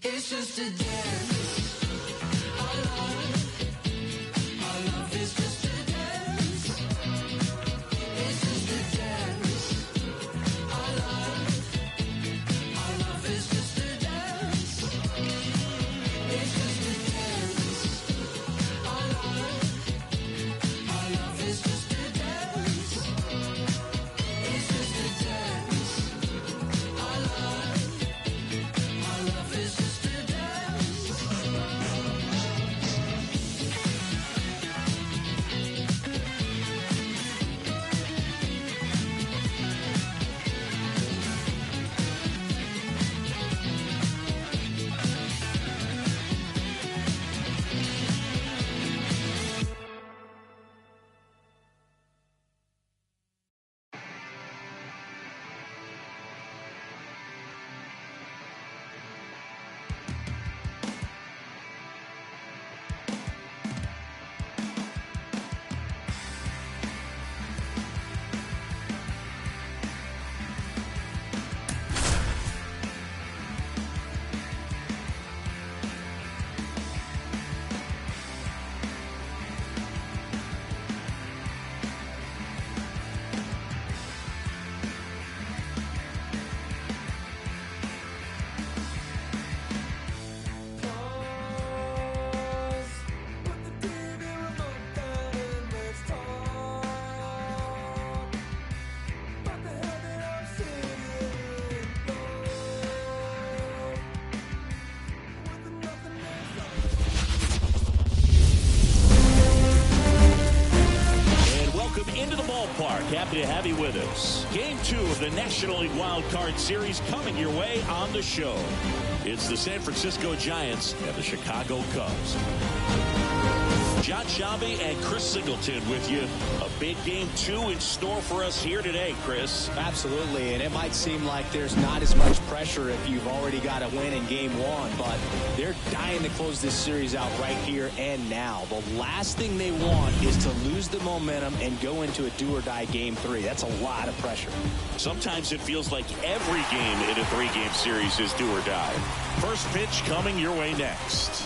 It's just a dance. Our love is just a dance. It's just a dance. Our love is just a dance. It's just a dance. Our love is just a dance. It's just a dance. Our love is just a dance. Into the ballpark. Happy to have you with us. Game 2 of the National League Wild Card Series coming your way on the show. It's the San Francisco Giants and the Chicago Cubs. John Shabby and Chris Singleton with you. A big game 2 in store for us here today, Chris. Absolutely, and it might seem like there's not as much pressure if you've already got a win in game 1, but they're dying to close this series out right here and now. The last thing they want is to lose the momentum and go into a do-or-die game 3. That's a lot of pressure. Sometimes it feels like every game in a 3-game series is do or die. First pitch coming your way next.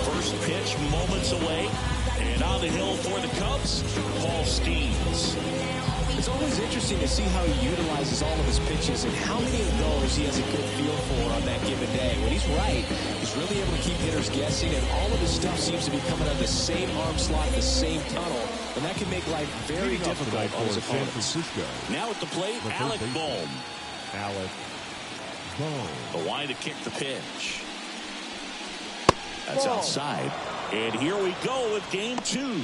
First pitch moments away. And on the hill for the Cubs, Paul Steens. It's always interesting to see how he utilizes all of his pitches and how many of those he has a good feel for on that given day. When he's right, he's really able to keep hitters guessing, and all of his stuff seems to be coming out of the same arm slot, the same tunnel, and that can make life very difficult on his San opponents. Francisco. Now at the plate, Alec Bohm. Alec Bohm. The line to kick the pitch. That's outside. And here we go with game 2.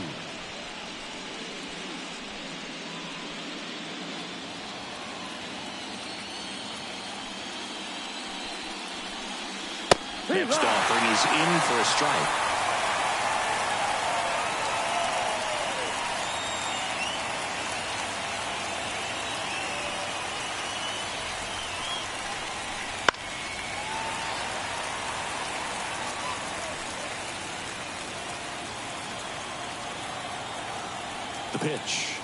Next offering, he's in for a strike. The pitch.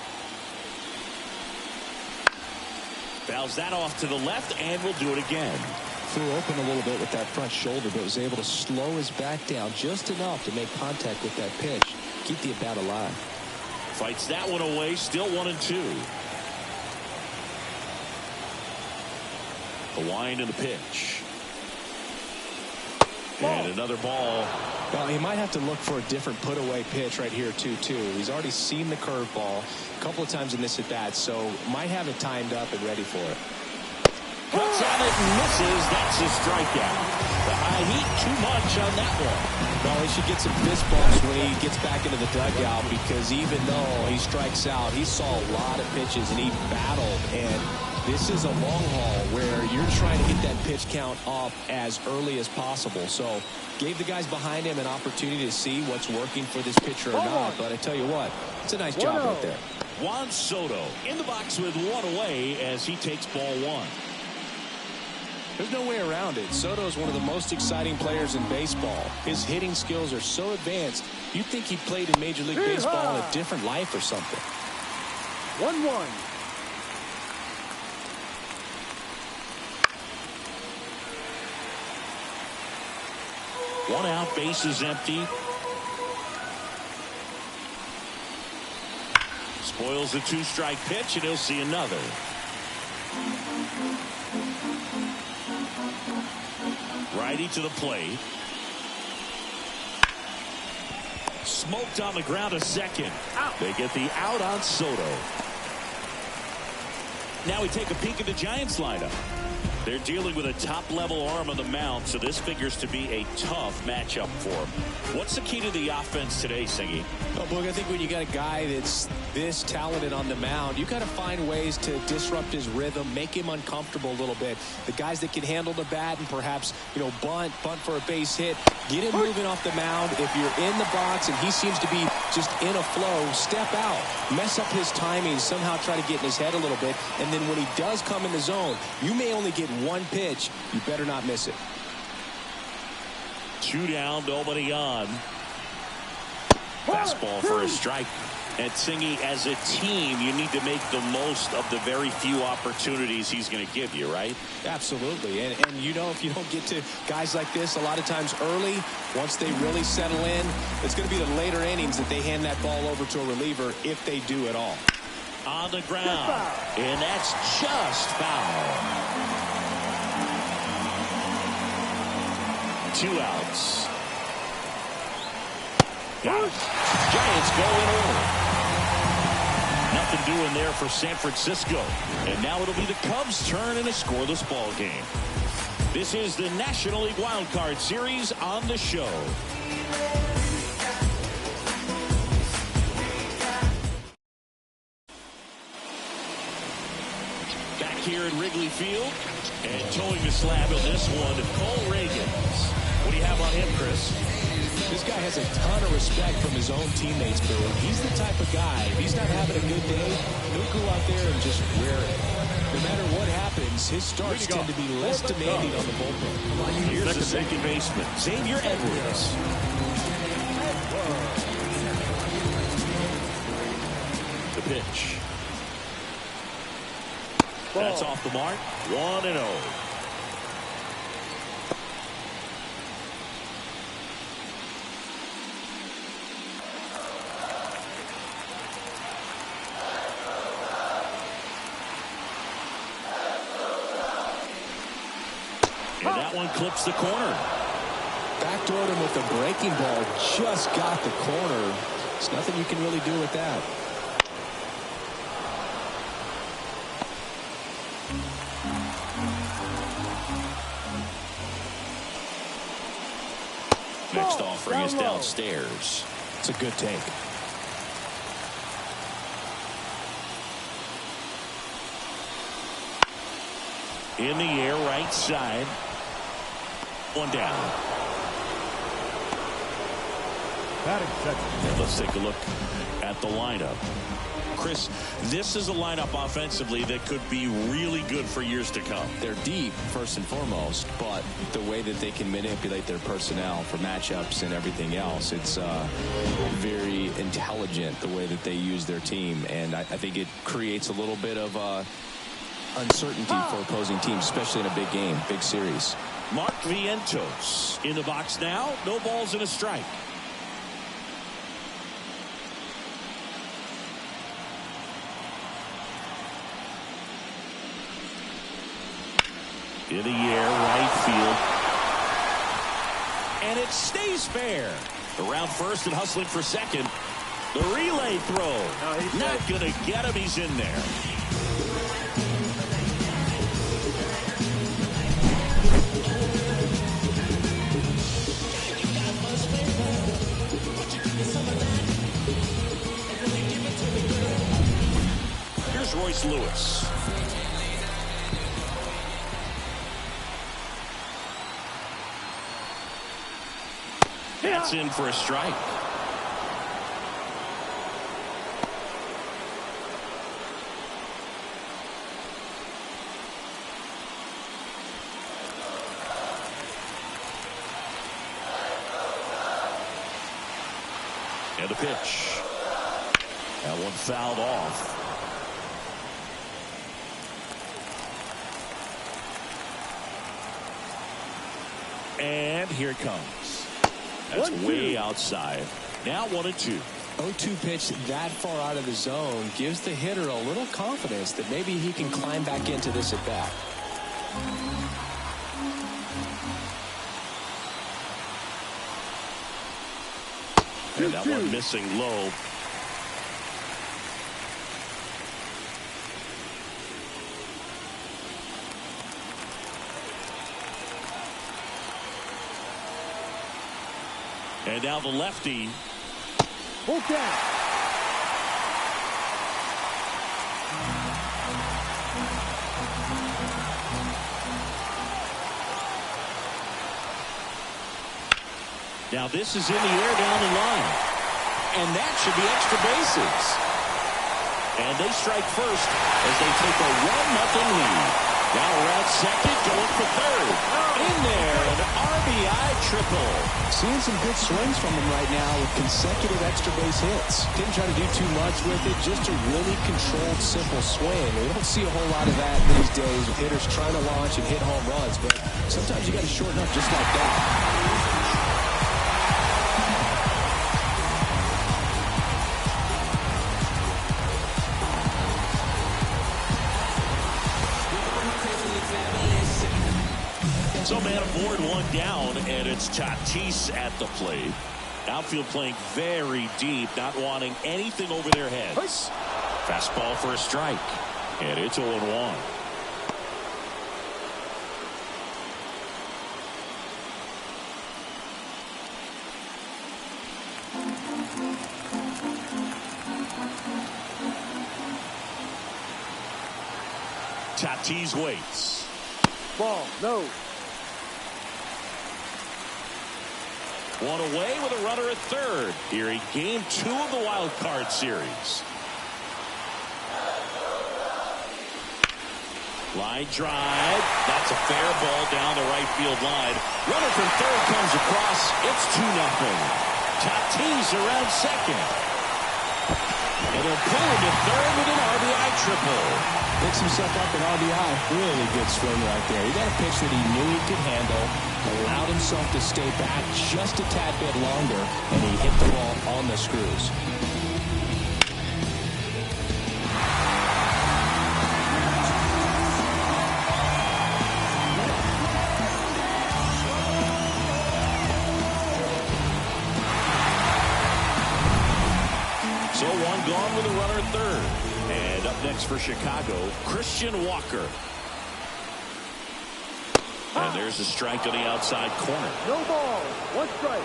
Fouls that off to the left, and we'll do it again. Threw open a little bit with that front shoulder, but was able to slow his back down just enough to make contact with that pitch. Keep the at-bat alive. Fights that one away, still 1-2. The wind and the pitch. And another ball. Well, he might have to look for a different put-away pitch right here, too. He's already seen the curveball a couple of times in this at-bat, so might have it timed up and ready for it. Cuts on it and misses. That's a strikeout. The high heat, too much on that one. Well, he should get some fist bumps when he gets back into the dugout, because even though he strikes out, he saw a lot of pitches and he battled. And this is a long haul where you're trying to get that pitch count up as early as possible. So gave the guys behind him an opportunity to see what's working for this pitcher or not. But I tell you what, it's a nice job right there. Juan Soto in the box with one away as he takes ball 1. There's no way around it. Soto is one of the most exciting players in baseball. His hitting skills are so advanced, you'd think he played in Major League Baseball in a different life or something. 1-1. One out, bases empty. Spoils the 2-strike pitch, and he'll see another. Righty to the plate. Smoked on the ground to second. They get the out on Soto. Now we take a peek at the Giants lineup. They're dealing with a top-level arm on the mound, so this figures to be a tough matchup for them. What's the key to the offense today, Singy? Well, Boog, I think when you got a guy that's this talented on the mound, you got to find ways to disrupt his rhythm, make him uncomfortable a little bit. The guys that can handle the bat and perhaps, bunt for a base hit, get him moving off the mound. If you're in the box and he seems to be just in a flow, step out, mess up his timing, somehow try to get in his head a little bit, and then when he does come in the zone, you may only get one pitch. You better not miss it. 2 down, nobody on. Fastball for a strike. And Singy, as a team, you need to make the most of the very few opportunities he's going to give you, right? Absolutely. And if you don't get to guys like this a lot of times early, once they really settle in, it's going to be the later innings that they hand that ball over to a reliever, if they do at all. On the ground. And that's just foul. 2 outs. Got it. Giants go in early. Nothing doing there for San Francisco. And now it'll be the Cubs' turn in a scoreless ball game. This is the National League Wild Card Series on the show. Back here at Wrigley Field. And towing the slab of this one, Cole Reagans. What do you have on him, Chris? This guy has a ton of respect from his own teammates, Bill. He's the type of guy, if he's not having a good day, he'll go out there and just wear it. No matter what happens, his starts tend to be less demanding on the bullpen. Here's the second baseman, Xavier Edwards. The pitch. That's off the mark. 1-0. And that one clips the corner. Backdoored him with a breaking ball. Just got the corner. There's nothing you can really do with that. Next offering is downstairs. It's a good take. In the air, right side. 1 down. And let's take a look at the lineup. Chris, this is a lineup offensively that could be really good for years to come. They're deep, first and foremost, but the way that they can manipulate their personnel for matchups and everything else, it's very intelligent the way that they use their team. And I think it creates a little bit of uncertainty for opposing teams, especially in a big game, big series. Mark Vientos in the box now. No balls and a strike. In the air, right field. And it stays fair. Around first and hustling for second. The relay throw. Not going to get him. He's in there. Here's Royce Lewis. That's in for a strike. And the pitch. That one fouled off. And here it comes. That's way outside. Now 1-2. 0-2 pitch that far out of the zone gives the hitter a little confidence that maybe he can climb back into this at bat. And that one missing low. And now the lefty. Hold down. Now this is in the air down the line. And that should be extra bases. And they strike first as they take a 1-0 lead. Now around second, going for third. In there, an RBI triple. Seeing some good swings from him right now with consecutive extra base hits. Didn't try to do too much with it, just a really controlled, simple swing. We don't see a whole lot of that these days with hitters trying to launch and hit home runs, but sometimes you got to shorten up just like that. So man aboard, one down, and it's Tatis at the plate. Outfield playing very deep, not wanting anything over their heads. Fastball for a strike, and it's 0-1. Tatis waits. Ball, no. One away with a runner at third here in game 2 of the wild card series. Line drive. That's a fair ball down the right field line. Runner from third comes across. It's 2-0. Tatis around second. And they'll pull him to third with an RBI triple. Picks himself up an RBI. Really good swing right there. He got a pitch that he knew he could handle, allowed himself to stay back just a tad bit longer, and he hit the ball on the screws. So one gone with a runner at third. And up next for Chicago, Christian Walker. And there's a strike on the outside corner. No ball. One strike.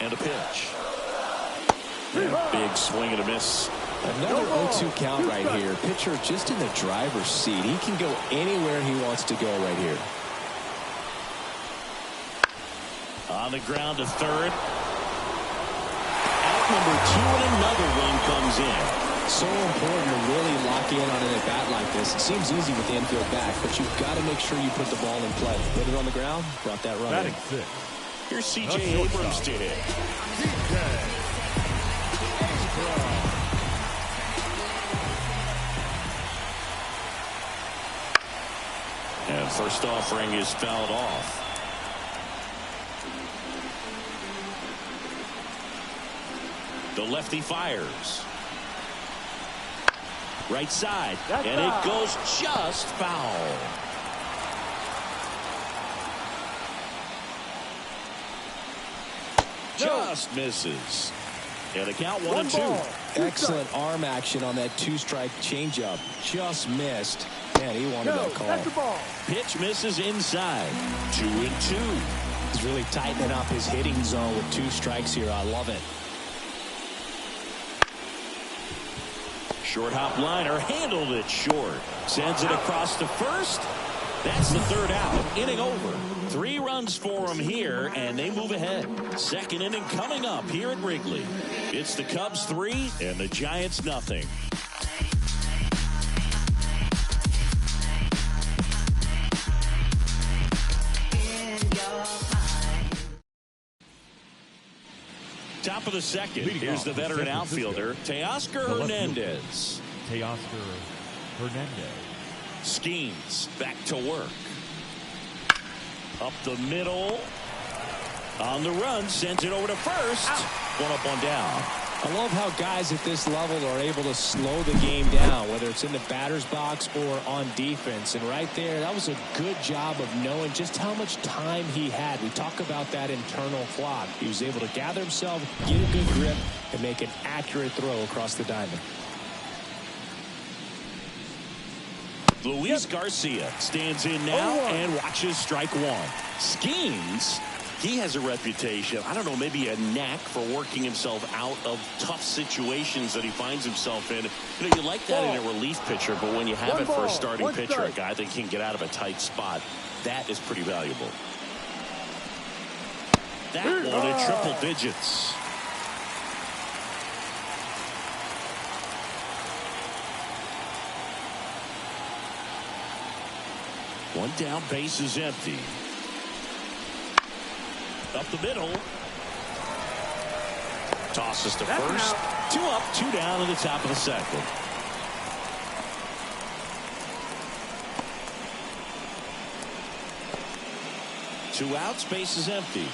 And a pitch. And big swing and a miss. Another 0-2 count right here. Pitcher just in the driver's seat. He can go anywhere he wants to go right here. On the ground to third. Out number 2 and another one comes in. So important to really lock in on an at-bat like this. It seems easy with the infield back, but you've got to make sure you put the ball in play. Put it on the ground, brought that run in. Batting six. Here's C.J. Abrams to hit. And first offering is fouled off. The lefty fires. Right side. And it goes just foul. Just misses. And the count 1-2. Excellent arm action on that 2-strike changeup. Just missed. Man, he wanted that call. That's the ball. Pitch misses inside. 2-2. He's really tightening up his hitting zone with 2 strikes here. I love it. Short hop liner handled it short. Sends it across to first. That's the third out. Inning over. 3 runs for them here, and they move ahead. Second inning coming up here at Wrigley. It's the Cubs 3 and the Giants nothing. Top of the second. Here's the veteran outfielder, Teoscar Hernandez. Teoscar Hernandez. Skeens back to work. Up the middle. On the run, sends it over to first. One up, one down. I love how guys at this level are able to slow the game down, whether it's in the batter's box or on defense. And right there, that was a good job of knowing just how much time he had. We talk about that internal clock. He was able to gather himself, get a good grip, and make an accurate throw across the diamond. Luis Garcia stands in now and watches strike one. Skeens, he has a reputation, I don't know, maybe a knack for working himself out of tough situations that he finds himself in. You know, you like that in a relief pitcher, but when you have it for a starting pitcher, a guy that can get out of a tight spot, that is pretty valuable. That one in triple digits. One down, base is empty. Up the middle. Tosses to first. 2 up, 2 down in the top of the second. Two outs, base is empty.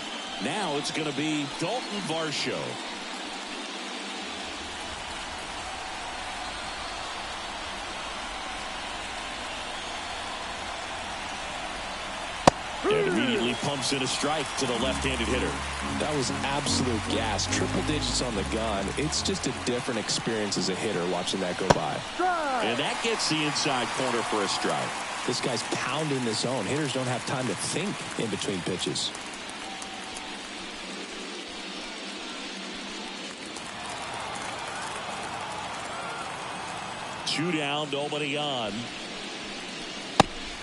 Now it's going to be Dalton Varsho. And immediately pumps in a strike to the left-handed hitter. That was absolute gas. Triple digits on the gun. It's just a different experience as a hitter watching that go by. And that gets the inside corner for a strike. This guy's pounding the zone. Hitters don't have time to think in between pitches. Two down, nobody on.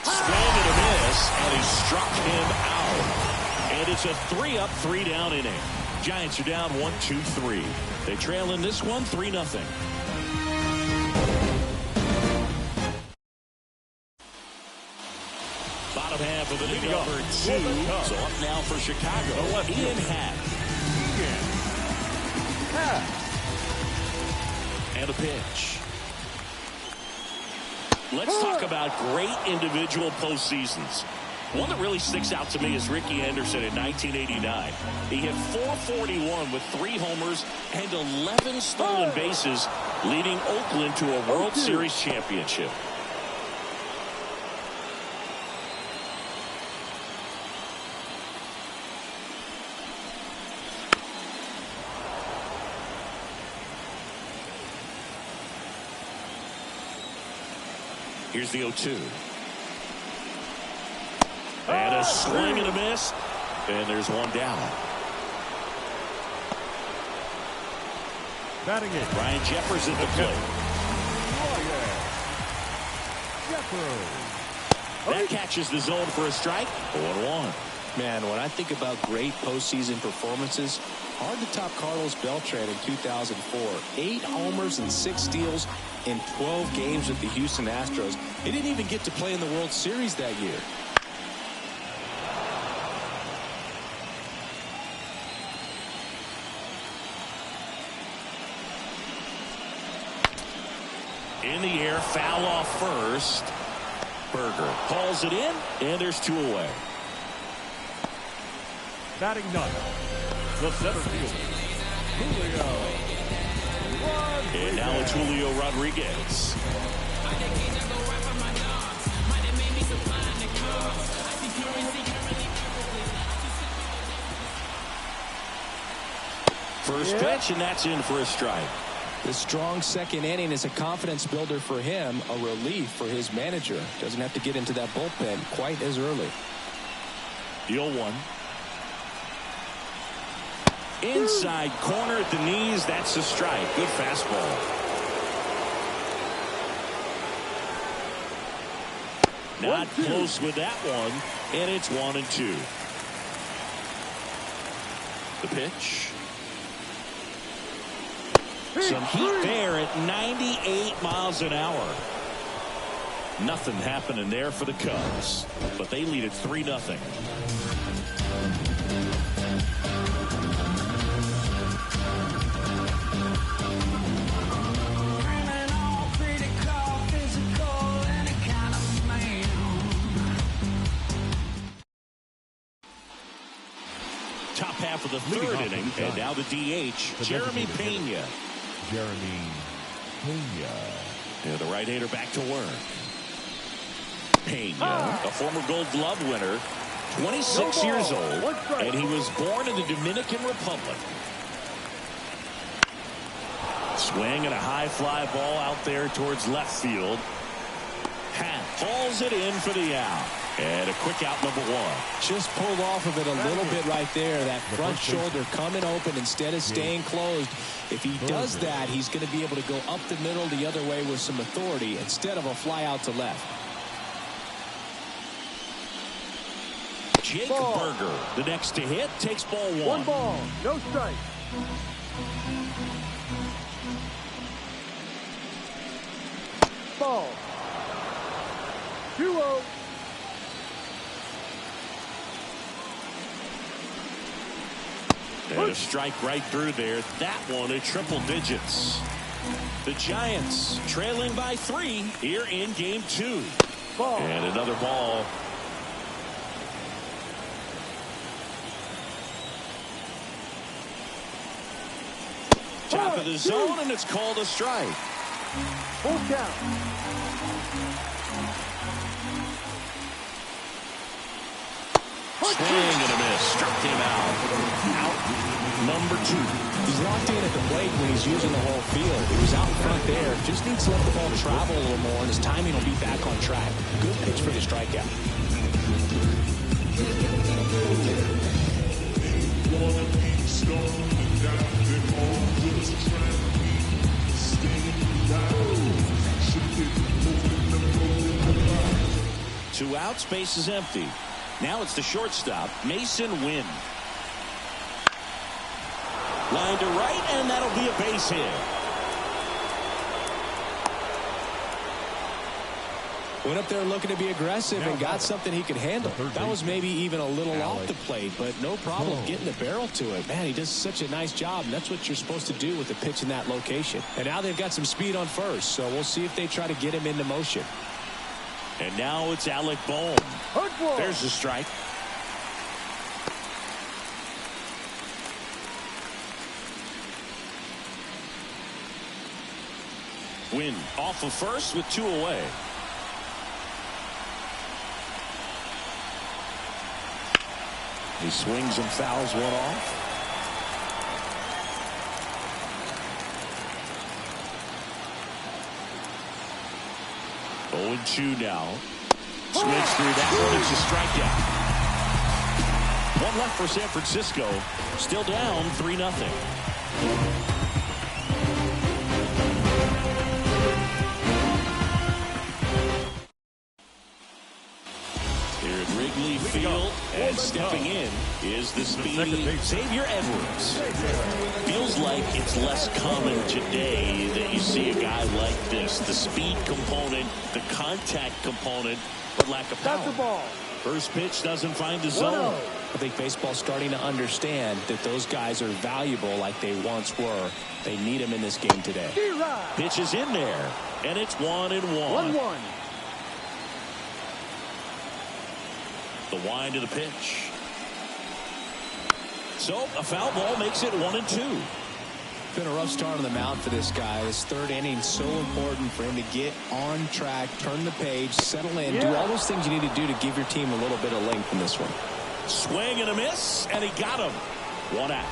Swing and a miss, and he struck him out. And it's a 3-up, 3-down inning. Giants are down 1-2-3. They trail in this one 3-0. Bottom half of the inning number 2. So up now for Chicago. Ian Happ. And a pitch. Let's talk about great individual postseasons. One that really sticks out to me is Ricky Henderson in 1989. He hit .441 with 3 homers and 11 stolen bases, leading Oakland to a World Series championship. Here's the 0-2. And a swing and a miss. And there's one down. Batting it. Ryan Jeffers at the plate. That catches the zone for a strike. 0-1. Man, when I think about great postseason performances, hard to top Carlos Beltran in 2004. 8 homers and 6 steals in 12 games with the Houston Astros. He didn't even get to play in the World Series that year. In the air, foul off first. Berger hauls it in, and there's 2 away. Batting ninth, the center fielder, Julio. And now it's Julio Rodriguez. First pitch, and that's in for a strike. The strong second inning is a confidence builder for him, a relief for his manager. Doesn't have to get into that bullpen quite as early. The 0-1. Inside corner at the knees. That's a strike. Good fastball. Not close with that one, and it's 1-2. The pitch. Some heat there at 98 miles an hour. Nothing happening there for the Cubs, but they lead it 3-0. Top half of the third inning, and now the DH, Jeremy Pena. Jeremy Pena. And the right-hander back to work. Pena, a former Gold Glove winner, 26 years old, and he was born in the Dominican Republic. Swing and a high fly ball out there towards left field. Hauls it in for the out. And a quick out, number 1. Just pulled off of it a little bit right there. That front shoulder coming open instead of staying closed. If he does that, he's going to be able to go up the middle the other way with some authority instead of a fly out to left. Jake Berger, the next to hit, takes ball 1. 1 ball, no strike. Ball. 2-0. And a strike right through there. That one at triple digits. The Giants trailing by 3 here in game 2. Ball. And another ball. Top of the zone, and it's called a strike. Full count. Swing and a miss. Struck him out. Out number 2. He's locked in at the plate when he's using the whole field. He was out in front there. Just needs to let the ball travel a little more, and his timing will be back on track. Good pitch for the strikeout. Two outs, base is empty. Now it's the shortstop, Mason Wynn. Line to right, and that'll be a base hit. Went up there looking to be aggressive and got something he could handle. That was maybe even a little off the plate, but no problem getting the barrel to it. Man, he does such a nice job, and that's what you're supposed to do with a pitch in that location. And now they've got some speed on first, so we'll see if they try to get him into motion. And now it's Alec Bohm. There's the strike. Wynn off of first with 2 away. He swings and fouls one off. Oh, 0-2 now. Swings through that one. It's a strikeout. One left for San Francisco. Still down 3-0. Field, and stepping in is the speedy Xavier Edwards. Feels like it's less common today that you see a guy like this. The speed component, the contact component, but lack of power. That's the ball. First pitch doesn't find the zone. I think baseball's starting to understand that those guys are valuable like they once were. They need them in this game today. Pitch is in there, and it's 1-1. 1-1. The wind of the pitch. So a foul ball makes it 1-2. Been a rough start on the mound for this guy. This third inning so important for him to get on track, turn the page, settle in, do all those things you need to do to give your team a little bit of length in this one. Swing and a miss, and he got him. 1 out.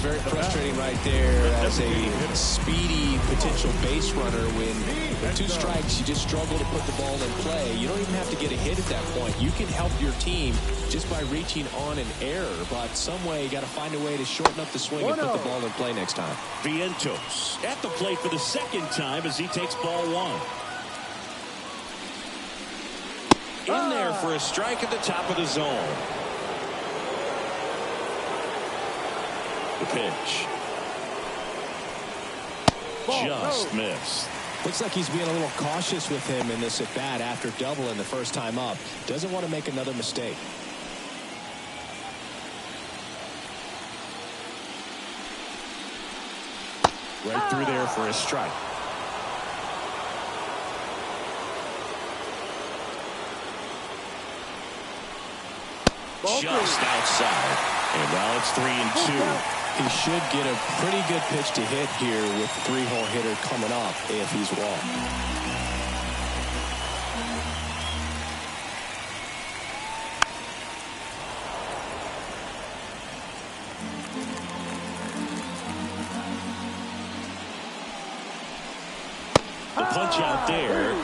Very frustrating right there as a speedy potential base runner when with 2 strikes you just struggle to put the ball in play. You don't even have to get a hit at that point. You can help your team just by reaching on an error, but some way you got to find a way to shorten up the swing and put the ball in play next time. Vientos at the plate for the second time as he takes ball 1. In there for a strike at the top of the zone. The pitch. Just missed. Looks like he's being a little cautious with him in this at-bat after doubling the first time up. Doesn't want to make another mistake. Right through there for a strike. Just outside. And now it's 3-2. He should get a pretty good pitch to hit here with the three-hole hitter coming up if he's walked. The punch out there.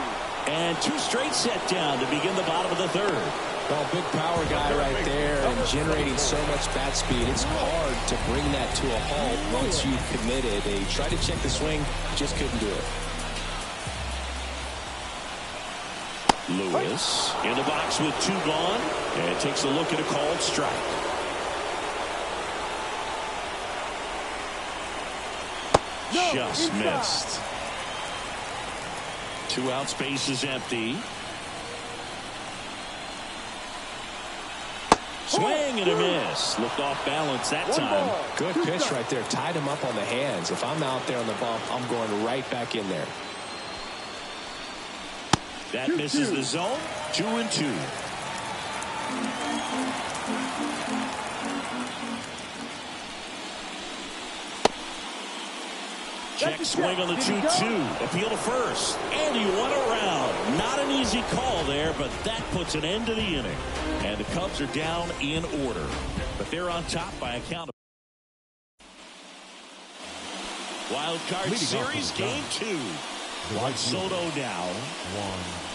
And two straight set down to begin the bottom of the third. Well, big power guy right there and generating so much bat speed. It's hard to bring that to a halt once you've committed. He tried to check the swing, just couldn't do it. Lewis in the box with two gone and takes a look at a called strike. Just missed. 2 out, space is empty. Swing and a miss. Looked off balance that time. Good pitch right there. Tied him up on the hands. If I'm out there on the bump, I'm going right back in there. That misses the zone. 2-2. Check swing on the 2-2. Appeal to first. And he went around. Not an easy call there, but that puts an end to the inning. And the Cubs are down in order. But they're on top by a count of Wild Card Series Game 2. Juan Soto now.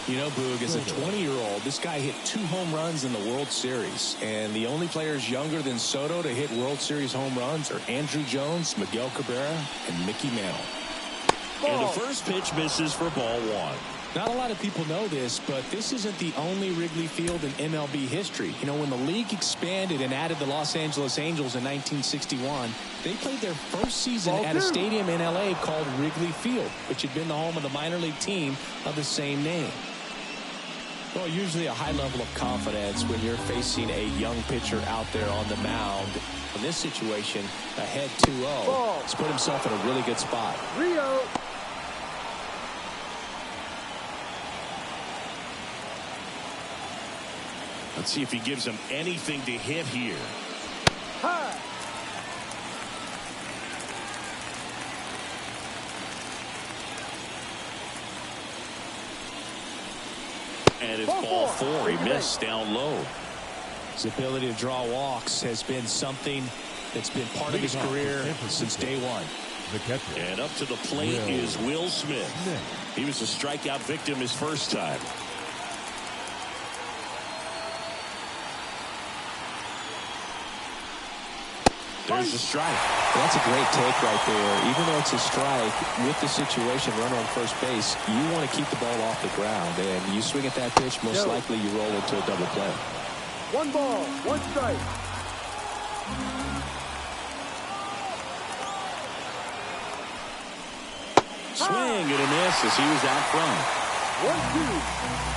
You know, Boog, as a 20-year-old, this guy hit 2 home runs in the World Series. And the only players younger than Soto to hit World Series home runs are Andrew Jones, Miguel Cabrera, and Mickey Mantle. And the first pitch misses for ball 1. Not a lot of people know this, but this isn't the only Wrigley Field in MLB history. You know, when the league expanded and added the Los Angeles Angels in 1961, they played their first season at a stadium in L.A. called Wrigley Field, which had been the home of the minor league team of the same name. Well, usually a high level of confidence when you're facing a young pitcher out there on the mound. In this situation, ahead 2-0, he's put himself in a really good spot. Rio. Let's see if he gives him anything to hit here. High. And it's ball 4. He missed down low. His ability to draw walks has been something that's been part of his career since day one. And up to the plate is Will Smith. He was a strikeout victim his first time. There's a strike. Well, that's a great take right there. Even though it's a strike, with the situation, runner on first base, you want to keep the ball off the ground. And you swing at that pitch, most likely you roll into a double play. 1 ball, 1 strike. Swing and a miss as he was out front. 1-2.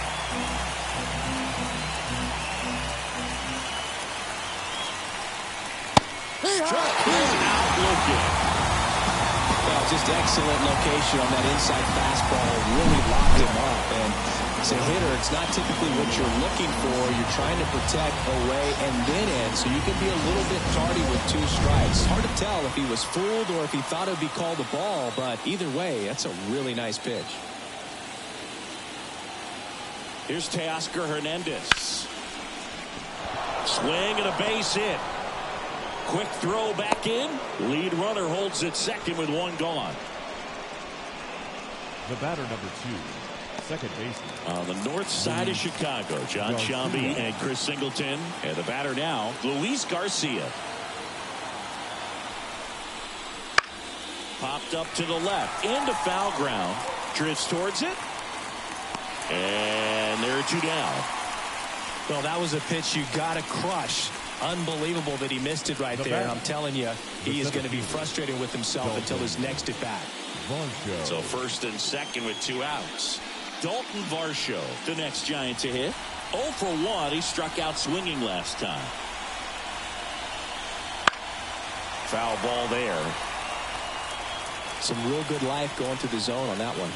Struck him out looking. Well, just excellent location on that inside fastball. Really locked him up. And as a hitter, it's not typically what you're looking for. You're trying to protect away and then in, so you can be a little bit tardy with 2 strikes. Hard to tell if he was fooled or if he thought it would be called a ball, but either way, that's a really nice pitch. Here's Teoscar Hernandez. Swing and a base hit. Quick throw back in. Lead runner holds at second with 1 gone. The batter number 2, second baseman. On the north side of Chicago, John Sciambi and Chris Singleton. And the batter now, Luis Garcia. Popped up to the left. Into foul ground. Drifts towards it. And there are 2 down. Well, that was a pitch you got to crush. Unbelievable that he missed it right there. I'm telling you, he is going to be frustrated with himself until his next at bat. So first and second with 2 outs. Dalton Varsho, the next Giant to hit. 0 for 1. He struck out swinging last time. Foul ball there. Some real good life going to the zone on that one.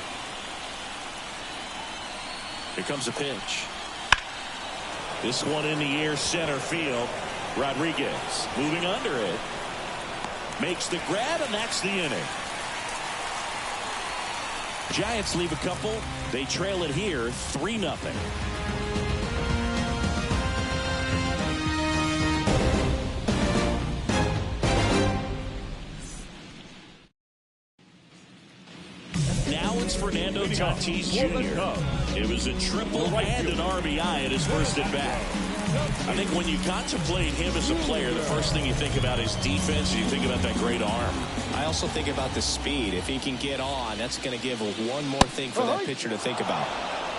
Here comes a pitch. This one in the air, center field. Rodriguez moving under it. Makes the grab, and that's the inning. Giants leave a couple. They trail it here 3-0. Now it's Fernando Tatis Jr. It was a triple and an RBI at his first at bat. I think when you contemplate him as a player, the first thing you think about is defense, and you think about that great arm. I also think about the speed. If he can get on, that's going to give one more thing for that pitcher to think about.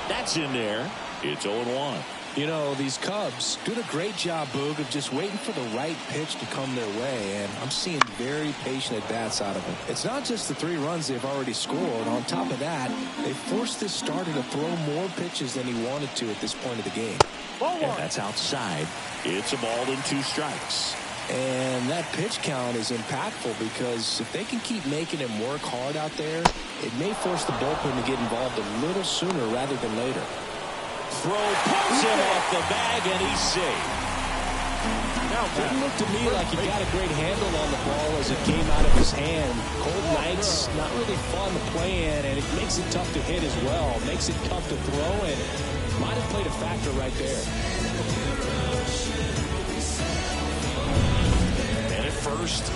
That's in there. It's 0-1. You know, these Cubs doing a great job, Boog, of just waiting for the right pitch to come their way, and I'm seeing very patient at-bats out of them. It's not just the 3 runs they've already scored. On top of that, they forced this starter to throw more pitches than he wanted to at this point of the game. And that's outside. It's a ball and 2 strikes. And that pitch count is impactful because if they can keep making him work hard out there, it may force the bullpen to get involved a little sooner rather than later. Throw puts him off the bag, and he's safe. Didn't look to me like he got a great handle on the ball as it came out of his hand. Cold nights, not really fun to play in, and it makes it tough to hit as well. Makes it tough to throw, and might have played a factor right there. And at first,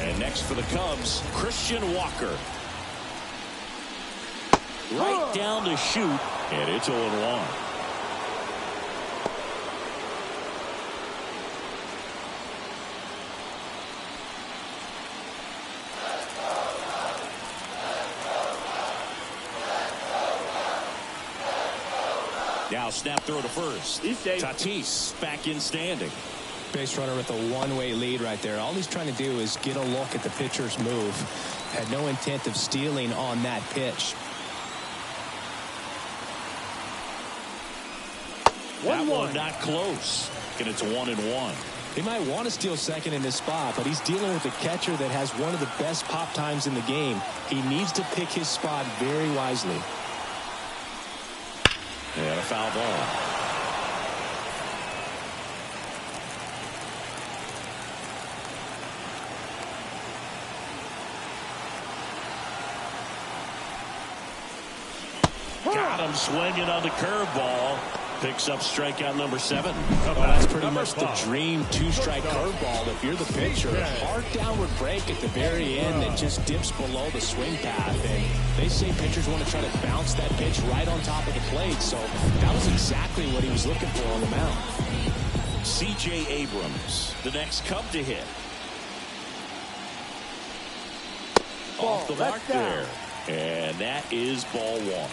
and next for the Cubs, Christian Walker. Right down to shoot, and it's 0-1. Now snap throw to first. Tatis back in standing. Base runner with a one-way lead right there. All he's trying to do is get a look at the pitcher's move. Had no intent of stealing on that pitch. That one not close. And it's 1-1. He might want to steal second in this spot, but he's dealing with a catcher that has one of the best pop times in the game. He needs to pick his spot very wisely. And a foul ball. Got him swinging on the curveball. Picks up strikeout number 7. Oh, that's pretty much the dream 2-strike curveball. If you're the pitcher, hard downward break at the very end that just dips below the swing path. And they say pitchers want to try to bounce that pitch right on top of the plate. So that was exactly what he was looking for on the mound. C.J. Abrams, the next Cub to hit. Off the mark there. And that is ball 1.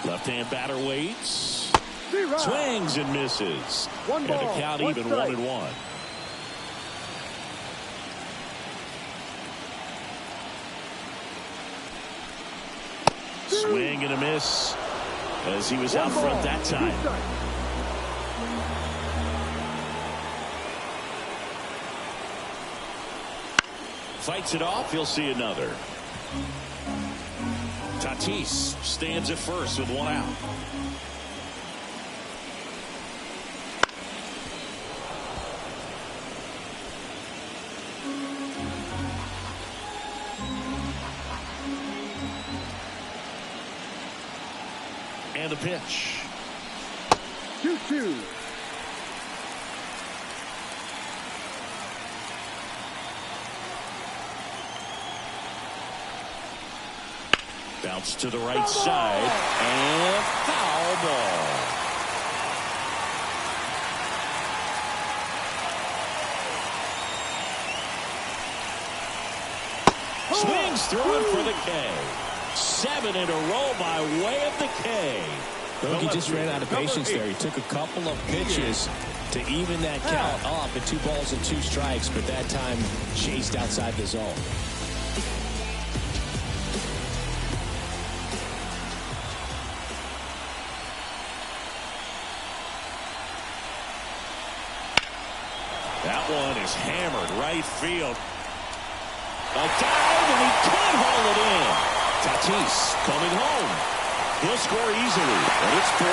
Left-hand batter waits. Swings and misses. One ball, and a count one even strike. 1-1. Swing and a miss as he was out front that time. Fights it off. He'll see another. Tatis stands at first with 1 out. And the pitch. 2-2. Bounce to the right side and foul ball. Swings through it for the K. 7 in a row by way of the K. He just ran out of patience there. He took a couple of pitches to even that count up at 2 balls and 2 strikes, but that time chased outside the zone. That one is hammered right field. A dive, and he can't haul it in. Tatis coming home. He'll score easily, and it's 4-0.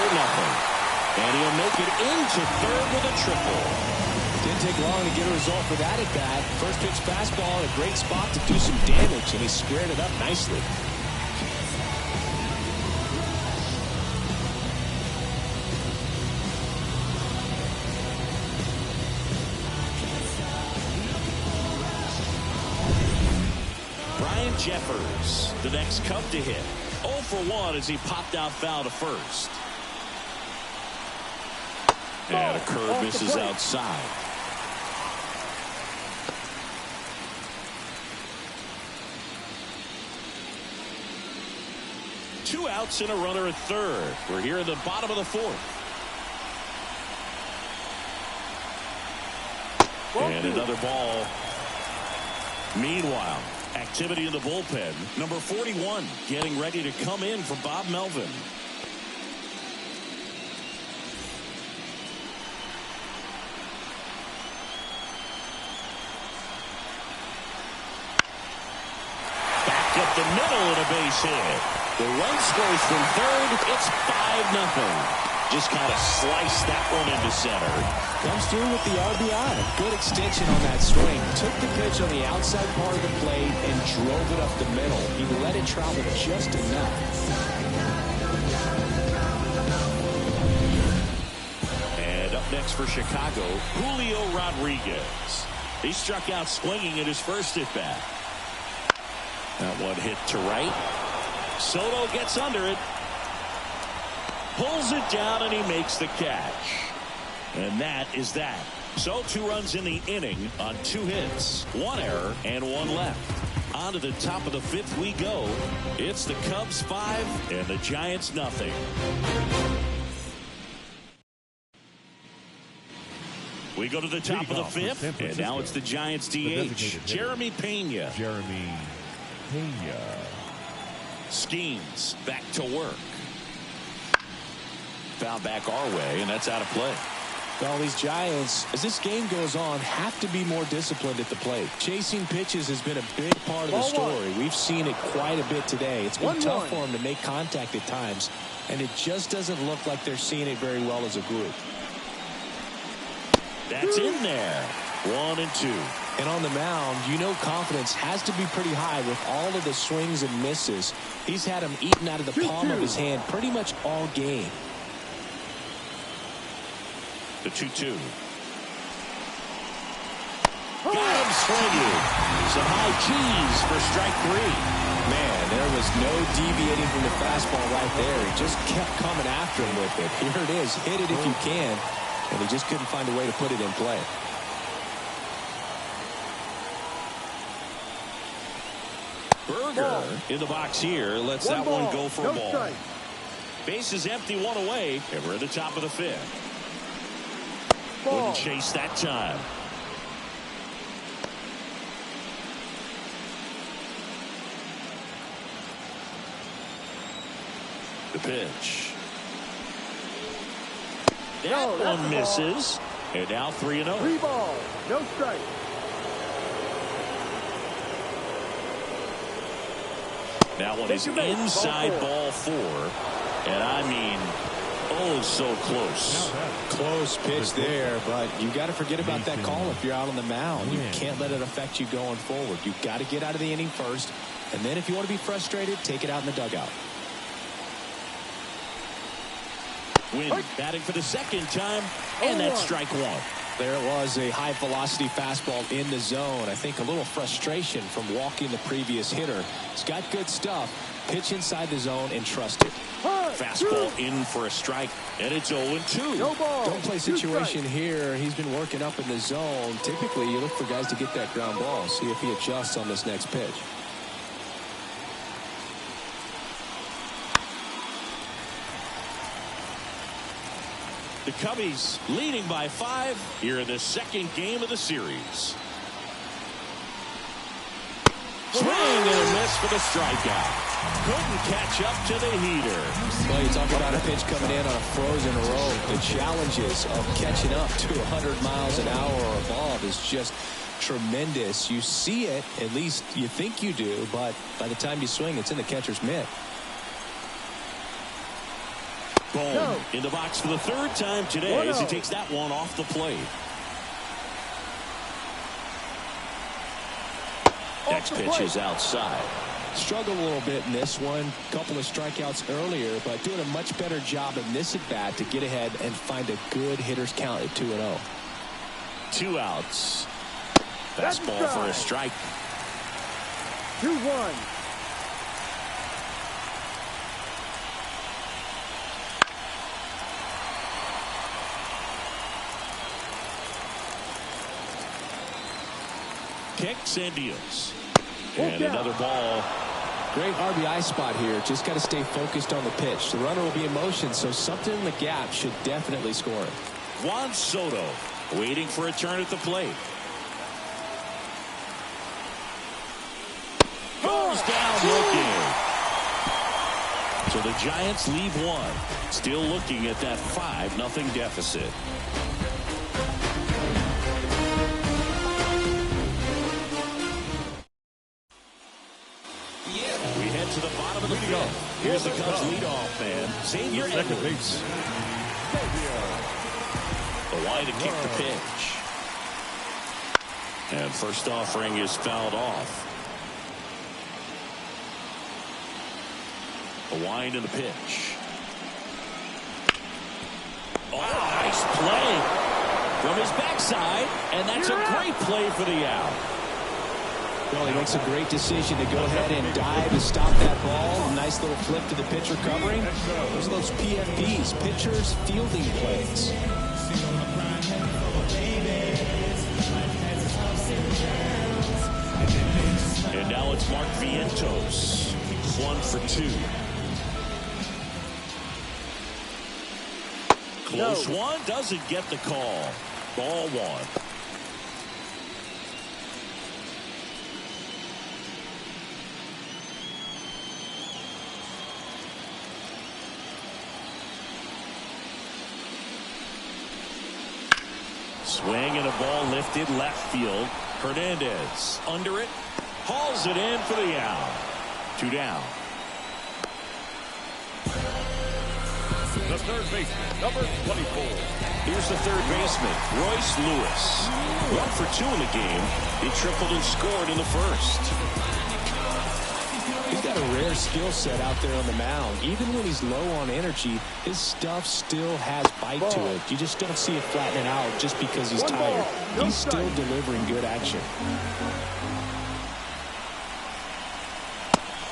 And he'll make it into third with a triple. Didn't take long to get a result for that at bat. First pitch fastball in a great spot to do some damage, and he squared it up nicely. Brian Jeffers, the next Cub to hit. 0 for 1 as he popped out foul to first. And a curve misses outside. Two outs and a runner at third. We're here in the bottom of the 4th. And another ball. Meanwhile, activity in the bullpen. Number 41 getting ready to come in for Bob Melvin. Back up the middle and a base hit. The run scores from third. It's 5-0. Just kind of sliced that one into center. Comes through with the RBI. Good extension on that swing. Took the pitch on the outside part of the plate and drove it up the middle. He let it travel just enough. And up next for Chicago, Julio Rodriguez. He struck out swinging at his first at bat. That one hit to right. Soto gets under it. Pulls it down, and he makes the catch. And that is that. So 2 runs in the inning on 2 hits, 1 error, and 1 left. On to the top of the 5th we go. It's the Cubs 5 and the Giants nothing. We go to the top of the 5th, and now it's the Giants DH, Jeremy Pena. Schemes back to work. Foul back our way, and that's out of play. Well, these Giants, as this game goes on, have to be more disciplined at the plate. Chasing pitches has been a big part of the story. We've seen it quite a bit today. It's been tough for them to make contact at times, and it just doesn't look like they're seeing it very well as a group. That's in there. 1 and 2. And on the mound, you know confidence has to be pretty high with all of the swings and misses. He's had them eaten out of the palm of his hand pretty much all game. The 2-2. Got him swinging. Some high cheese for strike 3. Man, there was no deviating from the fastball right there. He just kept coming after him with it. Here it is. Hit it if you can. And he just couldn't find a way to put it in play. Berger in the box here. Lets that one go for a ball. Base is empty, 1 away. And we're at the top of the 5th. Wouldn't chase that time. The pitch. That one misses. And now 3-0. 3 balls, no strike. That one is inside ball 4. And I mean, oh, so close. Close pitch there, but you got to forget about that call if you're out on the mound. You can't let it affect you going forward. You've got to get out of the inning first, and then if you want to be frustrated, take it out in the dugout. Win batting for the second time, and that's strike 1. There it was, a high velocity fastball in the zone. I think a little frustration from walking the previous hitter. He's got good stuff. Pitch inside the zone and trust it. Fastball in for a strike, and it's 0-2. No ball. Don't play situation here. He's been working up in the zone. Typically, you look for guys to get that ground ball. See if he adjusts on this next pitch. The Cubbies leading by 5 here in the second game of the series. Swing and a miss for the strikeout. Couldn't catch up to the heater. Well, you talk about a pitch coming in on a frozen road. The challenges of catching up to 100 miles an hour or above is just tremendous. You see it, at least you think you do, but by the time you swing, it's in the catcher's mitt. Bohm in the box for the 3rd time today as he takes that one off the plate. Next pitch is outside. Struggled a little bit in this one. Couple of strikeouts earlier, but doing a much better job in this at-bat to get ahead and find a good hitter's count at 2-0. 2 outs. Fastball for a strike. 2-1. Kicks and deals. And another ball. Great RBI spot here. Just got to stay focused on the pitch. The runner will be in motion, so something in the gap should definitely score it. Juan Soto waiting for a turn at the plate. Goes down looking. So the Giants leave 1. Still looking at that 5-0 deficit. We head to the bottom of the field. Here's the Cubs leadoff man, Xavier Second Edwards. base. The wide to kick the pitch. And first offering is fouled off. The wind in the pitch. Oh, nice play from his backside, and that's a great play for the out. Well, he makes a great decision to go ahead and dive to stop that ball. Nice little flip to the pitcher covering. Those are those PFPs, pitchers fielding plays. And now it's Mark Vientos. 1 for 2. Close one, doesn't get the call. Ball 1. Swing and a ball lifted left field. Hernandez under it. Hauls it in for the out. 2 down. The third baseman, number 24. Here's the third baseman, Royce Lewis. 1 for 2 in the game. He tripled and scored in the first. He's got a rare skill set out there on the mound. Even when he's low on energy, his stuff still has bite to it. You just don't see it flattening out just because he's tired. He's still delivering good action.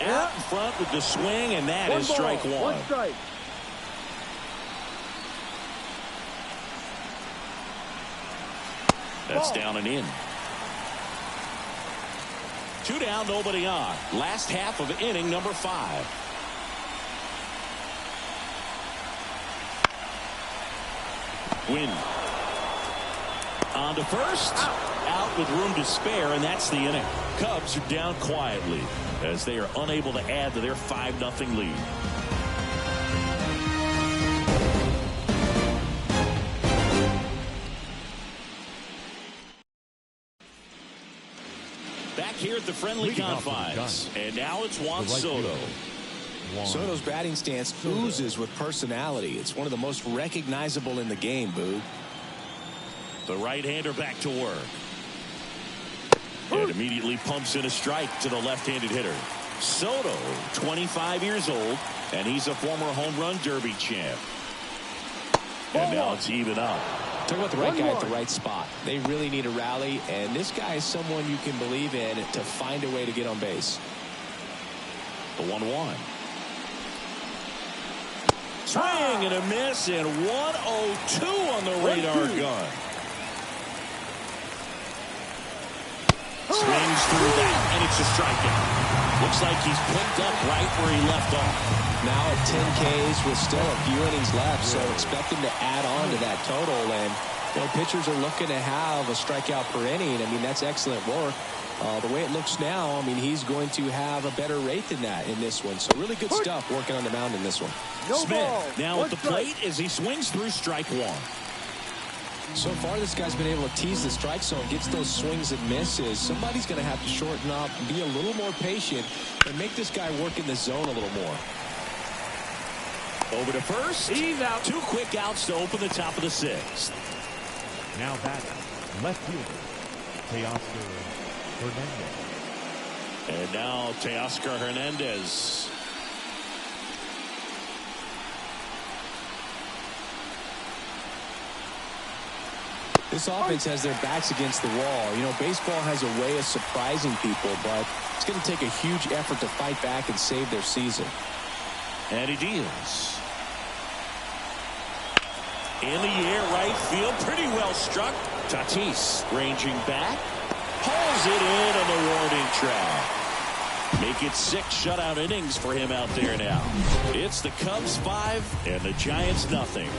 Out in front with the swing, and that is strike 1. 1 strike. That's down and in. 2 down, nobody on. Last half of inning number 5. Win. On to first. Out with room to spare, and that's the inning. Cubs are down quietly as they are unable to add to their 5-0 lead. Back here at the friendly confines. And now it's Juan Soto. Soto's batting stance oozes with personality. It's one of the most recognizable in the game, Boog. The right-hander back to work. And immediately pumps in a strike to the left-handed hitter. Soto, 25 years old, and he's a former home run derby champ. And now it's even up. Talk about the right guy at the right spot. They really need a rally, and this guy is someone you can believe in to find a way to get on base. The 1-1. Swing and a miss, and 102 on the radar gun. Swings through that, and It's a strikeout. Looks like he's picked up right where he left off. Now at 10 Ks with still a few innings left, so expect him to add on to that total. And pitchers are looking to have a strikeout per inning. I mean, that's excellent work. The way it looks now, I mean, he's going to have a better rate than that in this one. So really good stuff working on the mound in this one. Smith now at the plate as he swings through strike one. So far, this guy's been able to tease the strike zone, gets those swings and misses. Somebody's going to have to shorten up, be a little more patient, and make this guy work in the zone a little more. Over to first. He's out. 2 quick outs to open the top of the 6th. Now batting, left fielder, Teoscar Hernandez. And now Teoscar Hernandez. This offense has their backs against the wall. You know, baseball has a way of surprising people, but it's going to take a huge effort to fight back and save their season. And he deals. In the air, right field, pretty well struck. Tatis ranging back, pulls it in on the warning track. Make it 6 shutout innings for him out there now. It's the Cubs 5 and the Giants nothing.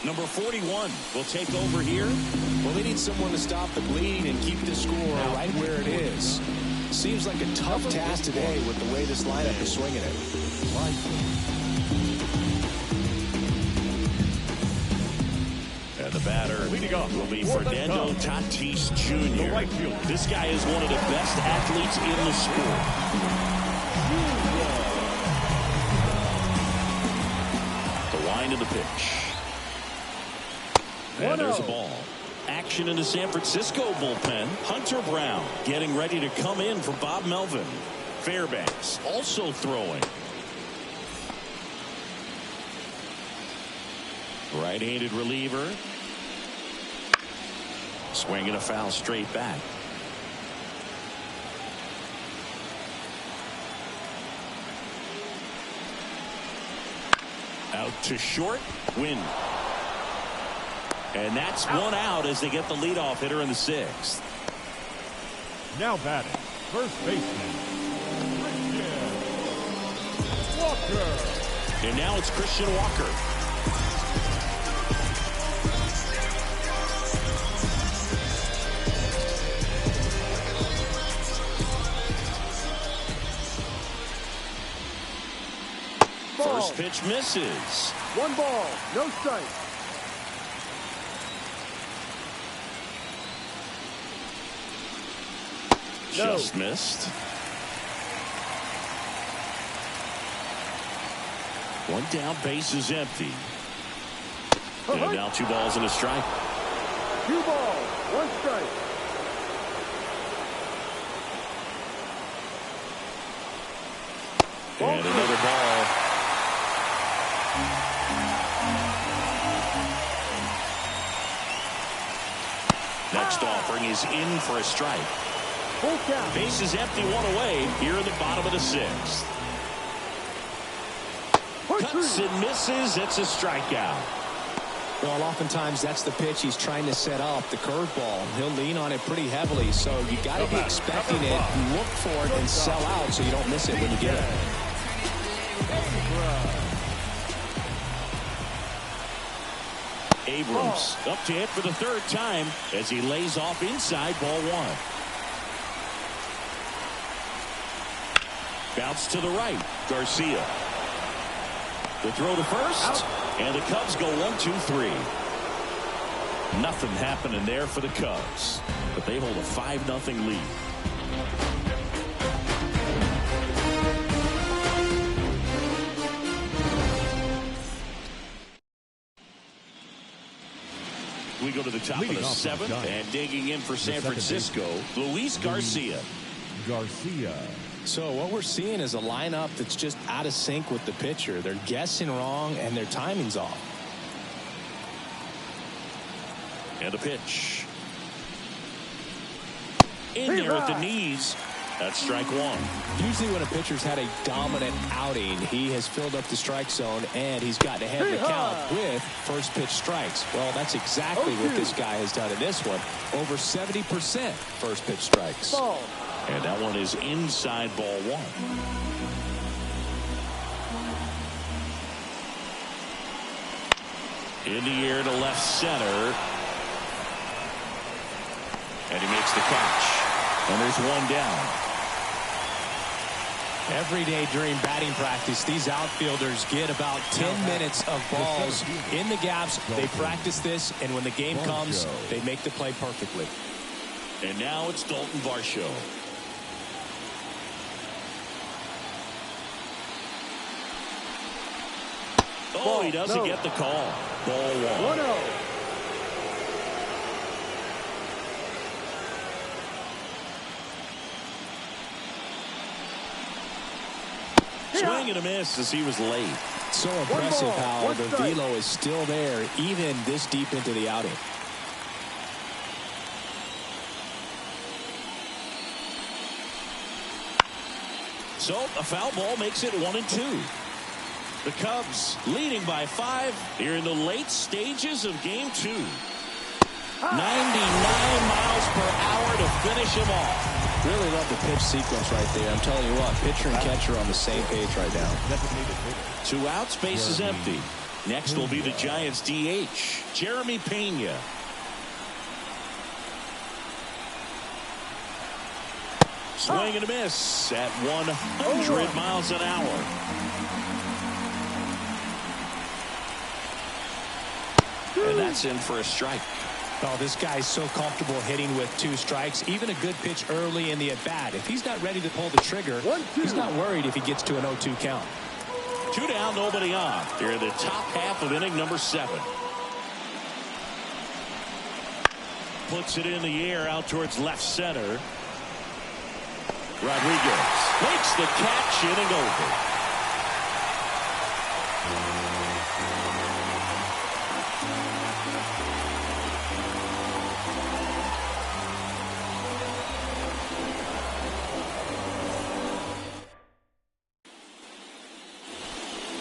Number 41 will take over here. Well, they need someone to stop the bleed and keep the score right where it is. Seems like a tough task today with the way this lineup is swinging it. And the batter will be Fernando Tatis Jr. This guy is one of the best athletes in the sport. The wind of the pitch. And there's a ball. Action in the San Francisco bullpen. Hunter Brown getting ready to come in for Bob Melvin. Fairbanks also throwing. Right-handed reliever. Swinging a foul straight back. Out to short. Win. And that's one out as they get the leadoff hitter in the 6th. Now batting, first baseman, Christian Walker. And now it's Christian Walker. First pitch misses. 1 ball, no strike. Just missed. 1 down, base is empty. And now 2 balls and a strike. 2 balls, 1 strike. And another ball. Next offering is in for a strike. Base is empty, 1 away here in the bottom of the 6th. Cuts and misses. It's a strikeout. Well, oftentimes that's the pitch he's trying to set up, the curveball. He'll lean on it pretty heavily, so you got to be expecting it, look for it, and sell out so you don't miss it when you get it. Abrams up to hit for the 3rd time as he lays off inside ball 1. Bounce to the right. Garcia. The throw to first. And the Cubs go 1-2-3. Nothing happening there for the Cubs. But they hold a 5-0 lead. We go to the top of the 7th. And digging in for San Francisco, Luis Garcia. So what we're seeing is a lineup that's just out of sync with the pitcher. They're guessing wrong and their timing's off. And a pitch. In there at the knees. That's strike one. Usually when a pitcher's had a dominant outing, he has filled up the strike zone and he's gotten ahead of the count with first pitch strikes. Well, that's exactly what this guy has done in this one. Over 70% first pitch strikes. Ball. And that one is inside, ball one. In the air to left center. And he makes the catch. And there's one down. Every day during batting practice, these outfielders get about 10 minutes of balls in the gaps. They practice this, and when the game comes, they make the play perfectly. And now it's Dalton Varsho. Oh, he doesn't get the call. Ball one. 1-0. Swing and a miss as he was late. So impressive how the velo is still there even this deep into the outing. So a foul ball makes it 1-2. The Cubs leading by 5 here in the late stages of game 2. 99 miles per hour to finish him off. Really love the pitch sequence right there. I'm telling you what, pitcher and catcher on the same page right now. 2 outs, base is empty. Next will be the Giants DH, Jeremy Pena. Swing and a miss at 100 miles an hour. And that's in for a strike. Oh, this guy's so comfortable hitting with 2 strikes. Even a good pitch early in the at-bat. If he's not ready to pull the trigger, he's not worried if he gets to an 0-2 count. 2 down, nobody on. Here in the top half of inning number 7. Puts it in the air out towards left center. Rodriguez makes the catch, inning over.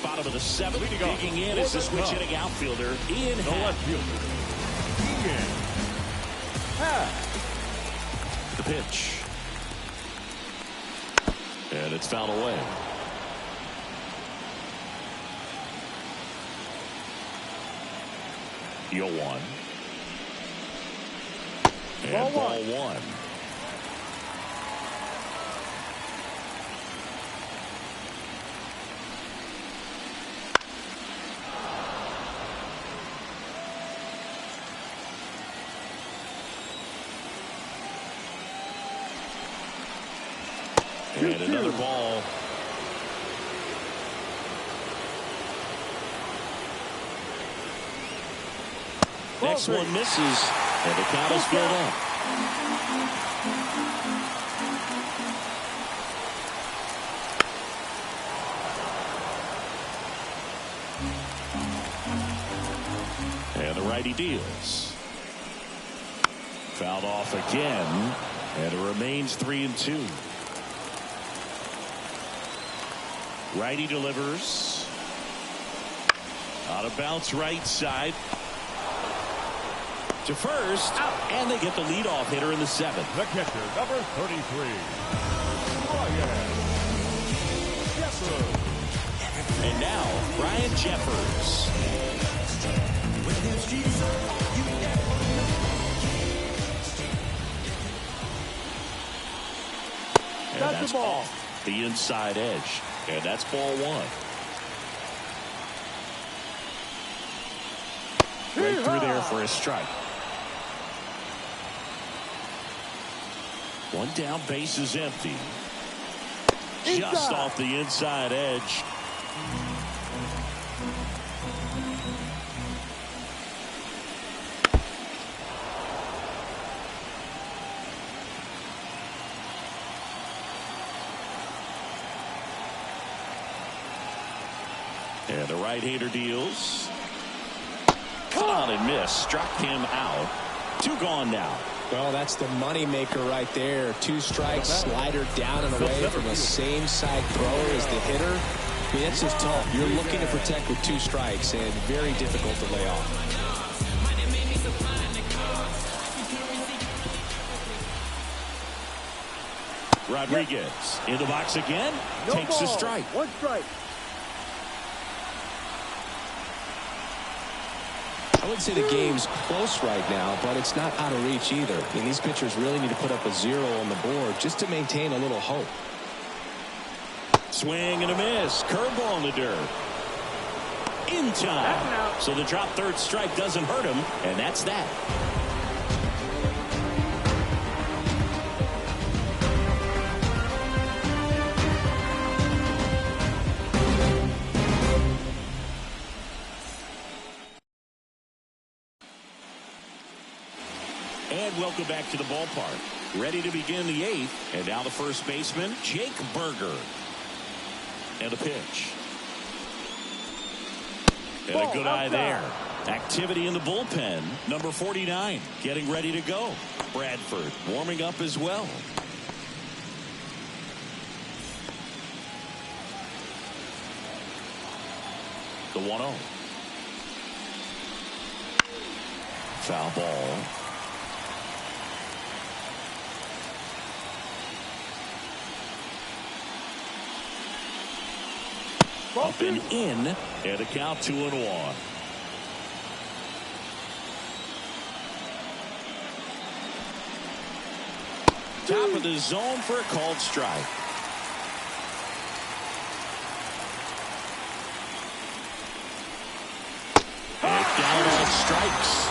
Bottom of the 7th, digging in is the switch hitting outfielder, Ian The left fielder, Ian Happ. The pitch. And it's fouled away. Yo 1. And ball one. And another ball. Next one misses, and the count is filled up. And the righty deals. Fouled off again, and it remains 3-2. Righty delivers. Out of bounds right side. To first. Out. And they get the leadoff hitter in the 7th. The catcher, number 33. Brian Jeffers. And now, Brian Jeffers. And that's the ball. off the inside edge. And that's ball one. Right through there for a strike. One down, base is empty. Just off the inside edge. And the right-hander deals. Caught and missed. Struck him out. 2 gone now. Well, that's the money maker right there. 2 strikes, slider down and away from the same side thrower as the hitter. I mean, that's just tough. You're looking to protect with 2 strikes and very difficult to lay off. Rodriguez in the box again, takes a strike. 1 strike. I would say the game's close right now, but it's not out of reach either. I mean, these pitchers really need to put up a 0 on the board just to maintain a little hope. Swing and a miss. Curveball in the dirt. In time. So the drop 3rd strike doesn't hurt him, and that's that. And welcome back to the ballpark. Ready to begin the 8th. And now the first baseman, Jake Berger. And a pitch. And a good eye there. Activity in the bullpen. Number 49 getting ready to go. Bradford warming up as well. The 1-0. Foul ball. Up and in, and a count 2-1. Top of the zone for a called strike. And down on strikes.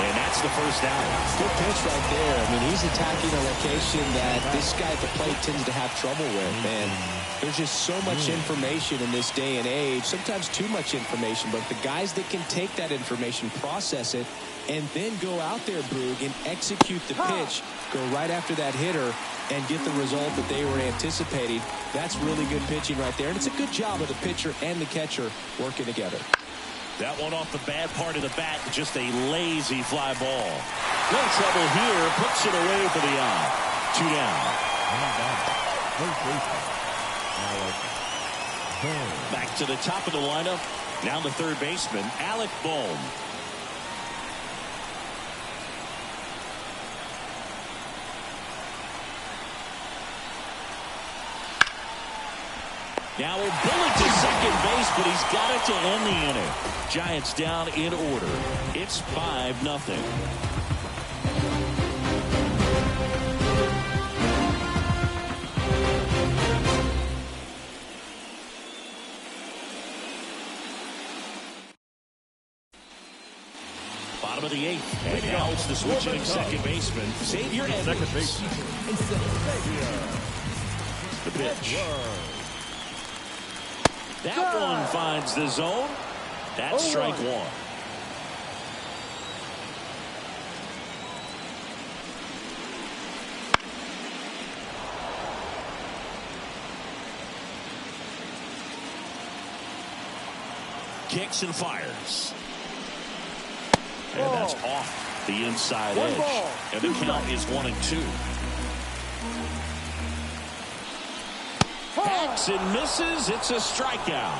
And that's the first out. Good pitch right there. I mean, he's attacking a location that this guy at the plate tends to have trouble with. And there's just so much information in this day and age, sometimes too much information, but the guys that can take that information, process it, and then go out there, Boog, and execute the pitch, go right after that hitter, and get the result that they were anticipating. That's really good pitching right there, and it's a good job of the pitcher and the catcher working together. That one off the bad part of the bat, just a lazy fly ball. No trouble here, puts it away for the out. 2 down. Back to the top of the lineup. Now the 3rd baseman, Alec Bohm. Now a bullet to second base, but he's got it to end the inning. Giants down in order. It's 5-0. Bottom of the 8th. And now it's the switching second baseman, Xavier Edwards. The pitch. That one finds the zone. That's strike 1. Kicks and fires. And that's off the inside edge. And the count is 1-2. Hacks and misses. It's a strikeout.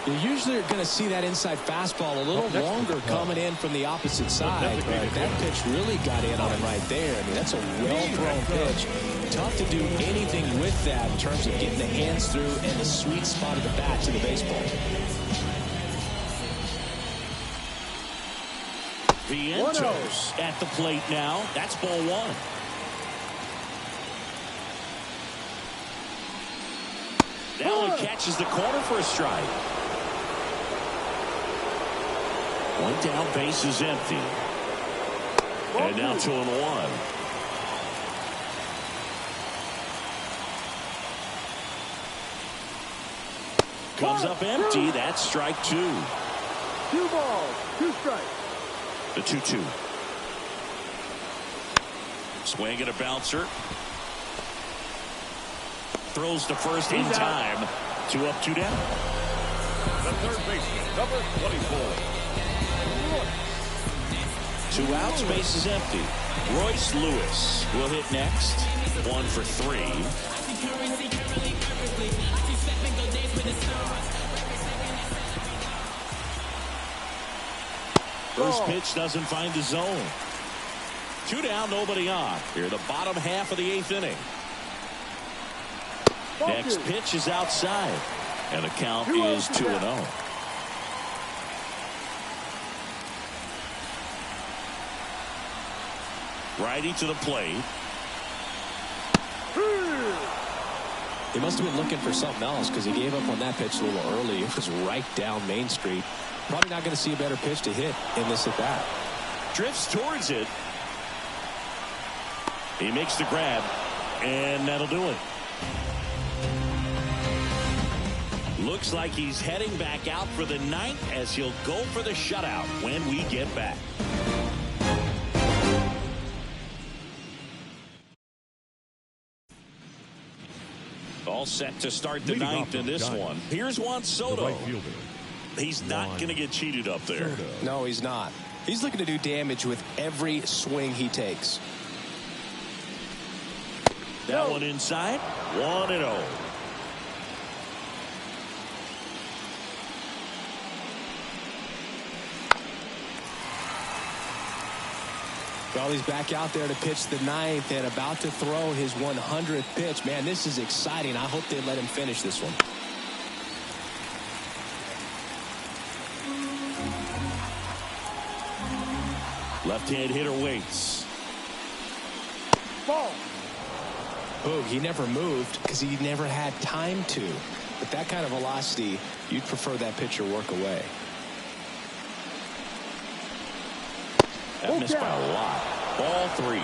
You usually are going to see that inside fastball a little longer coming in from the opposite side, but that pitch really got in on him right there. I mean, that's a well-thrown pitch. Tough to do anything with that in terms of getting the hands through and the sweet spot of the bat to the baseball. Vientos at the plate now. That's ball 1. That one catches the corner for a strike. 1 down, base is empty. And now 2-1. Comes up empty. That's strike 2. 2 balls, 2 strikes. The 2-2. Swing and a bouncer. Throws to first in time. 2 up, 2 down. The 3rd baseman, number 24. 2 outs, base is empty. Royce Lewis will hit next. 1 for 3. First pitch doesn't find the zone. 2 down, nobody on. Here, the bottom half of the 8th inning. Next pitch is outside, and the count is 2-0. Righty to the plate. He must have been looking for something else because he gave up on that pitch a little early. It was right down Main Street. Probably not going to see a better pitch to hit in this at bat. Drifts towards it. He makes the grab, and that'll do it. Looks like he's heading back out for the 9th as he'll go for the shutout when we get back. All set to start the 9th in this one. Here's Juan Soto. Right fielder. He's not going to get cheated up there. No, he's not. He's looking to do damage with every swing he takes. That one inside. 1-0. Well, he's back out there to pitch the 9th and about to throw his 100th pitch. Man, this is exciting. I hope they let him finish this one. Left-hand hitter waits. Ball. Boog, he never moved because he never had time to. With that kind of velocity, you'd prefer that pitcher work away. That missed by a lot. Ball 3.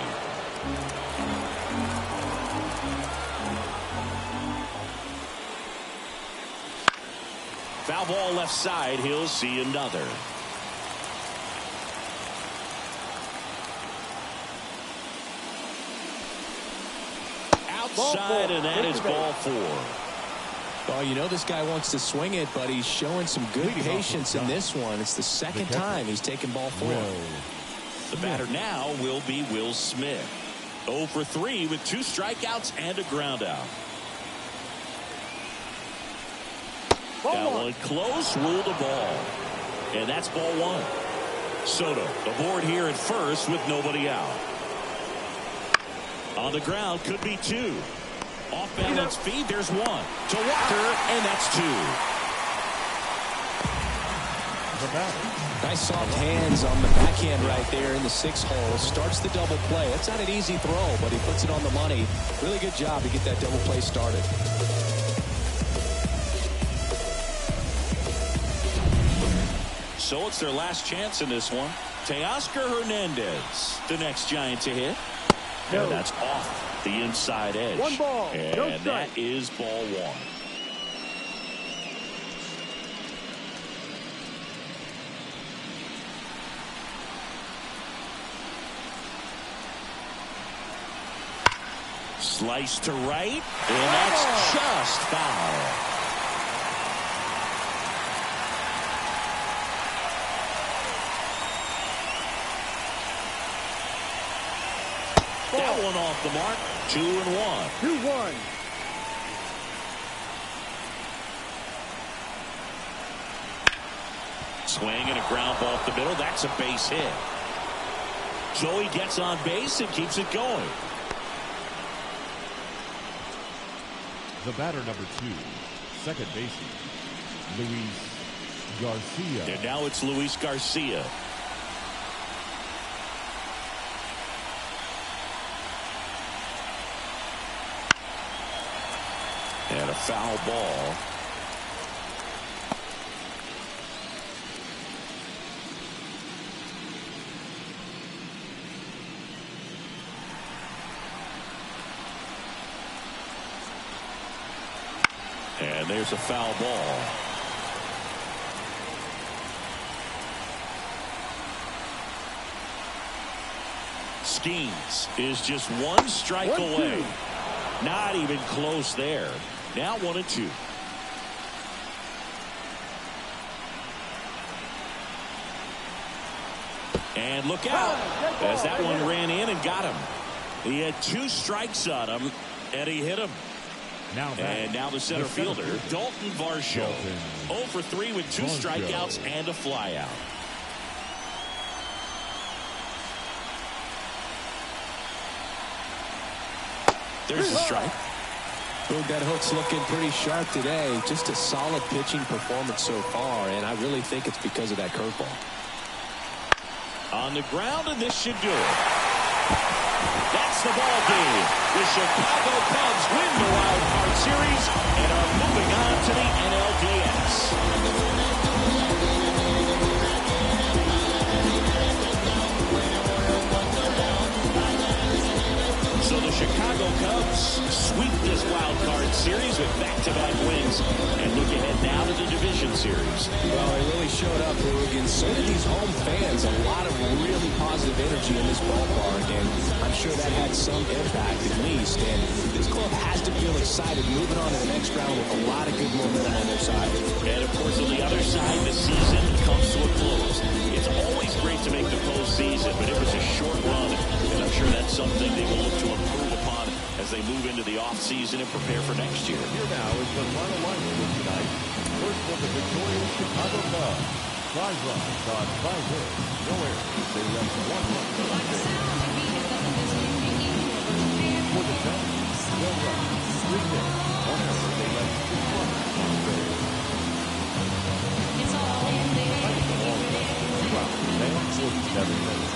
Foul ball left side. He'll see another. Outside, and that is ball 4. Well, you know this guy wants to swing it, but he's showing some good patience in this one. It's the second time he's taken ball 4. The batter now will be Will Smith. 0 for 3 with 2 strikeouts and a ground out. That one close, ruled a ball. And that's ball 1. Soto aboard here at first with nobody out. On the ground, could be 2. Off balance feed, there's 1. To Walker, and that's 2. Nice soft hands on the backhand right there in the 6th hole. Starts the double play. That's not an easy throw, but he puts it on the money. Really good job to get that double play started. So it's their last chance in this one. Teoscar Hernandez, the next Giant to hit. And that's off the inside edge. 1 ball. And that is ball 1. Slice to right, and that's just foul. That one off the mark. 2-1. 2-1. Swing and a ground ball up the middle. That's a base hit. So he gets on base and keeps it going. The batter number 2, second baseman, Luis Garcia. And now it's Luis Garcia. And a foul ball. And there's a foul ball. Skeens is just 1 strike away. Not even close there. Now 1-2. And look out, as that one ran in and got him. He had 2 strikes on him, and he hit him. And now the center fielder, Dalton Varsho. 0 for 3 with 2 strikeouts and a flyout. There's the strike. Boog, that hook's looking pretty sharp today. Just a solid pitching performance so far, and I really think it's because of that curveball. On the ground, and this should do it. That's the ball game. The Chicago Cubs win the wild card series and are moving on to the NLDS. So the Chicago Cubs sweep this wild card series with back-to-back wins and look ahead now to the division series. Well, it really showed up, Boog, and so did these home fans. A lot of really positive energy in this ballpark, and I'm sure that had some impact at least. And this club has to feel excited moving on to the next round with a lot of good momentum on their side. And, of course, on the other side, the season comes to a close. It's always great to make the postseason, but it was a short run, and I'm sure that's something they will look to improve upon as they move into the offseason and prepare for next year. Here now is the final lineup for tonight. First for the victorious Chicago Cubs. 5 runs on 5 hits, no errors. They left 1 run for the day. For the Cubs, 12 runs, 3 hits, 1 error. They left 6 runs on the day. Wow, man, 47 minutes.